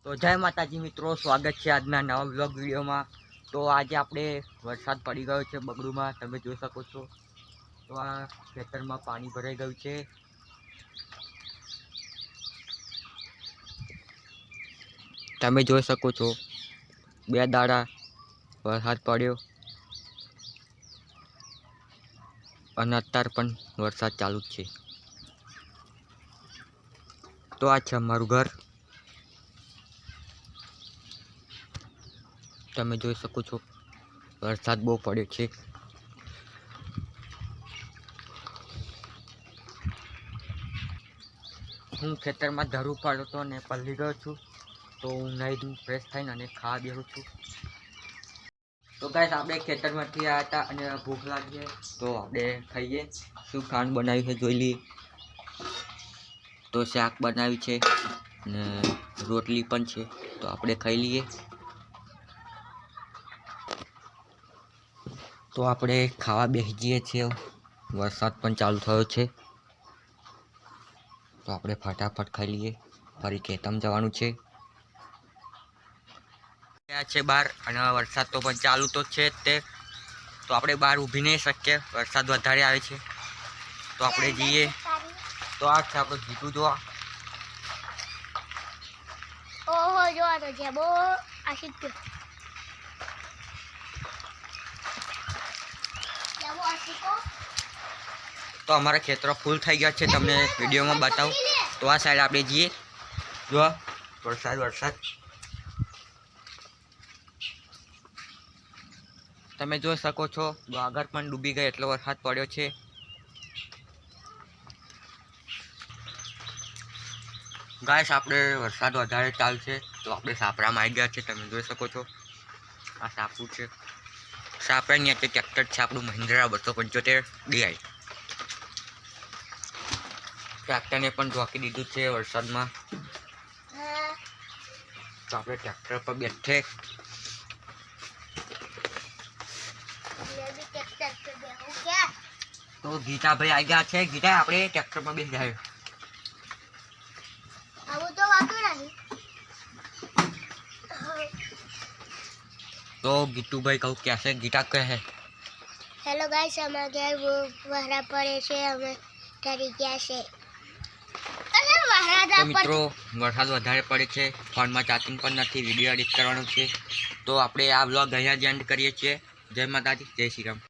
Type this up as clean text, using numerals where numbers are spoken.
તો જય માતાજી મિત્રો, સ્વાગત છે આજના નવા વ્લોગ વિડીયોમાં। તો આજે આપણે વરસાદ પડી ગયો છે બગડુમાં, તમે જોઈ શકો છો। તો આ ખેતરમાં પાણી ભરાઈ ગયું છે। તમે જોઈ શકો છો 2 દાડા વરસાદ પડ્યો અને અત્યારે પણ વરસાદ ચાલુ જ છે। તો આ છે અમારું ઘર, તમે જોઈ શકો છો વરસાદ બહુ પડ્યો છે। હું ખેતરમાં ધરું પાડ્યો હતો અને પલળી ગયો છું। તો હું નહીં ફ્રેશ થઈને અને ખાવા બેસું છું। તો ગાઈસ આપણે ખેતરમાંથી આવ્યા હતા અને ભૂખ લાગી, તો આપણે ખાઈએ। શું ખાંડ બનાવ્યું છે જોઈ લઈએ। તો શાક બનાવ્યું છે અને રોટલી પણ છે, તો આપણે ખાઈ લઈએ। તો આપણે ખાવા બેસી જઈએ છીએ, વરસાદ પણ ચાલુ થયો છે। તો આપણે ફટાફટ ખાઈ લઈએ, ફરી ખેતરમાં જવાનું છે। ગયા છે બહાર અને વરસાદ તો પણ ચાલુ તો છે જ તે, તો આપણે બહાર ઊભી નહીં શકીએ, વરસાદ વધારે આવે છે। તો આપણે જઈએ। તો આ છે આપણો જીતુ જોવા। ઓહો જોવા તો છે બહુ આશિક તો અમારા ખેતરો ફૂલ થઈ ગયા છે, તમને વિડીયોમાં બતાવું। તો આ સાઈડ આપણે જઈએ, જો વરસાદ તમે જોઈ શકો છો। આગળ પણ ડૂબી ગઈ, એટલો વરસાદ પડ્યો છે। ગાઈસ આપણે વરસાદ વધારે ચાલશે તો આપણે સાપરામાં આવી ગયા છે, તમે જોઈ શકો છો। આ સાપરું છે, સાપરાની એટલે ટ્રેક્ટર છે આપણું મહિન્દ્રા 275 DI। ટ્રેક્ટરને પણ ઢોકી દીધું છે વરસાદમાં। તો આપણે ટ્રેક્ટર પર બેઠે। તો ગીતાભાઈ આવી ગયા છે। ગીતા આપણે ટ્રેક્ટર પર બેસી જાય। तो गीतू भाई कहूँ कैसे गीता कहे। हेलो गाइस, हमारे घर वो वहरा पड़े छे, हमें डरी गया छे। अरे वहरा तो मित्रों वरसाद વધારે પડે છે, ફોનમાં ચાર્જિંગ પણ નથી, વિડિયો એડિટ કરવાનો છે। તો આપણે આ વ્લોગ અહીંયા જ એન્ડ કરીએ છીએ। જય માતાજી, જય શ્રી રામ।